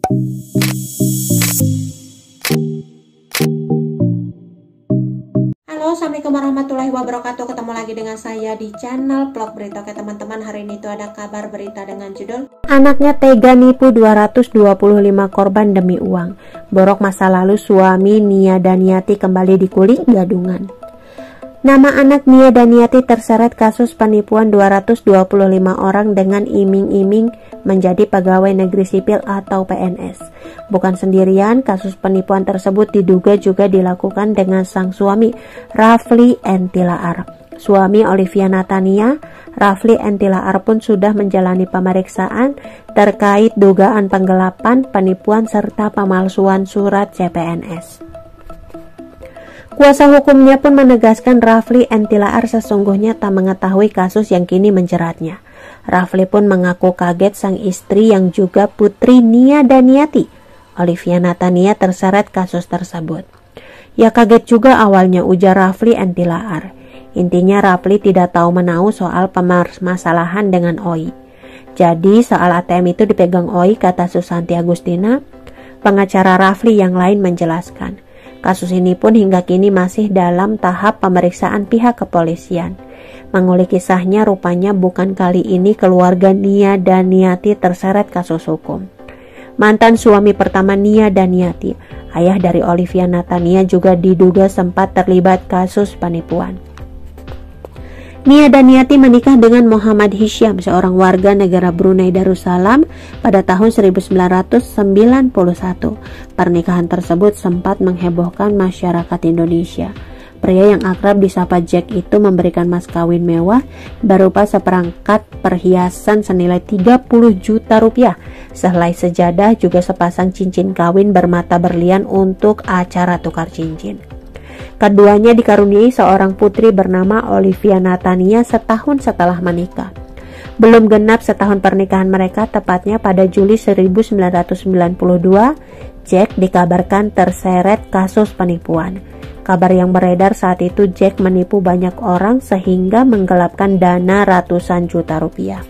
Halo, assalamualaikum warahmatullahi wabarakatuh. Ketemu lagi dengan saya di channel vlog berita. Oke teman-teman, hari ini tuh ada kabar berita dengan judul Anaknya tega nipu 225 korban demi uang. Borok masa lalu suami Nia Daniati kembali dikulik gadungan. Nama anak Nia Daniati terseret kasus penipuan 225 orang dengan iming-iming menjadi pegawai negeri sipil atau PNS. Bukan sendirian, kasus penipuan tersebut diduga juga dilakukan dengan sang suami, Rafli Entilaar. Suami Olivia Natania, Rafli Entilaar pun sudah menjalani pemeriksaan terkait dugaan penggelapan, penipuan, serta pemalsuan surat CPNS. Kuasa hukumnya pun menegaskan Rafli Entilaar sesungguhnya tak mengetahui kasus yang kini menjeratnya. Rafli pun mengaku kaget sang istri yang juga putri Nia Daniati, Olivia Natania, terseret kasus tersebut. Ya kaget juga awalnya, ujar Rafli Entilaar. Intinya Rafli tidak tahu menahu soal permasalahan dengan Oi. Jadi soal ATM itu dipegang Oi, kata Susanti Agustina. Pengacara Rafli yang lain menjelaskan. Kasus ini pun hingga kini masih dalam tahap pemeriksaan pihak kepolisian. Mengulik kisahnya, rupanya bukan kali ini keluarga Nia Daniati terseret kasus hukum. Mantan suami pertama Nia Daniati, ayah dari Olivia Natania, juga diduga sempat terlibat kasus penipuan. Nia Daniati menikah dengan Muhammad Hisham, seorang warga negara Brunei Darussalam pada tahun 1991. Pernikahan tersebut sempat menghebohkan masyarakat Indonesia. Pria yang akrab disapa Jack itu memberikan mas kawin mewah berupa seperangkat perhiasan senilai 30 juta rupiah, sehelai sejadah, juga sepasang cincin kawin bermata berlian untuk acara tukar cincin. Keduanya dikaruniai seorang putri bernama Olivia Natania setahun setelah menikah. Belum genap setahun pernikahan mereka, tepatnya pada Juli 1992, Jack dikabarkan terseret kasus penipuan. Kabar yang beredar saat itu, Jack menipu banyak orang sehingga menggelapkan dana ratusan juta rupiah.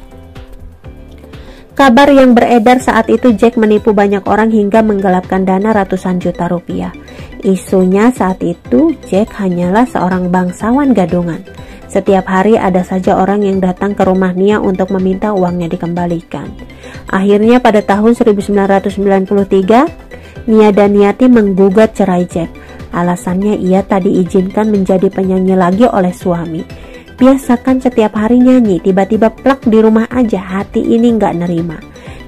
Kabar yang beredar saat itu, Jack menipu banyak orang hingga menggelapkan dana ratusan juta rupiah. Isunya saat itu, Jack hanyalah seorang bangsawan gadungan. Setiap hari ada saja orang yang datang ke rumah Nia untuk meminta uangnya dikembalikan. Akhirnya pada tahun 1993, Nia Daniati menggugat cerai Jack. Alasannya ia tak diizinkan menjadi penyanyi lagi oleh suami. Biasakan setiap hari nyanyi, tiba-tiba plak di rumah aja, hati ini nggak nerima.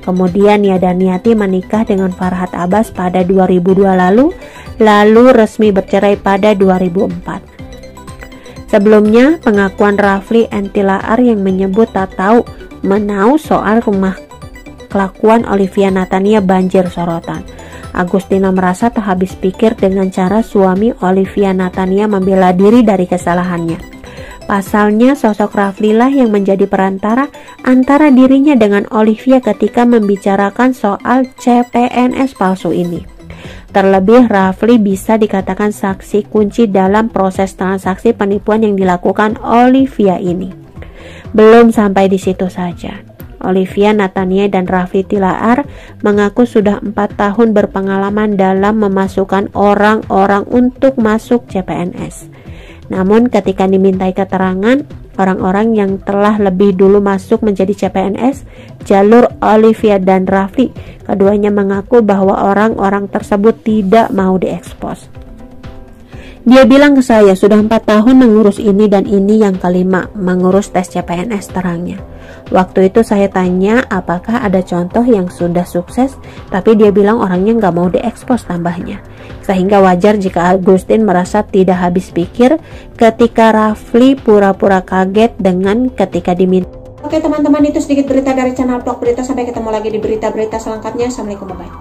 Kemudian Nia Daniati menikah dengan Farhad Abbas pada 2002 lalu resmi bercerai pada 2004. Sebelumnya, pengakuan Rafli Entilaar yang menyebut tak tahu menahu soal rumah kelakuan Olivia Natania banjir sorotan. Agustina merasa tak habis pikir dengan cara suami Olivia Natania membela diri dari kesalahannya. Pasalnya, sosok Rafli lah yang menjadi perantara antara dirinya dengan Olivia ketika membicarakan soal CPNS palsu ini. Terlebih, Rafli bisa dikatakan saksi kunci dalam proses transaksi penipuan yang dilakukan Olivia ini. Belum sampai di situ saja. Olivia Natania dan Rafli Entilaar mengaku sudah 4 tahun berpengalaman dalam memasukkan orang-orang untuk masuk CPNS. Namun ketika dimintai keterangan orang-orang yang telah lebih dulu masuk menjadi CPNS, jalur Olivia dan Rafli, keduanya mengaku bahwa orang-orang tersebut tidak mau diekspos. Dia bilang ke saya, sudah 4 tahun mengurus ini dan ini yang kelima, mengurus tes CPNS, terangnya. Waktu itu saya tanya apakah ada contoh yang sudah sukses, tapi dia bilang orangnya nggak mau diekspos, tambahnya. Sehingga wajar jika Agustin merasa tidak habis pikir ketika Rafli pura-pura kaget dengan ketika diminta. Oke teman-teman, itu sedikit berita dari channel vlog berita. Sampai ketemu lagi di berita-berita selengkapnya. Assalamualaikum, bye.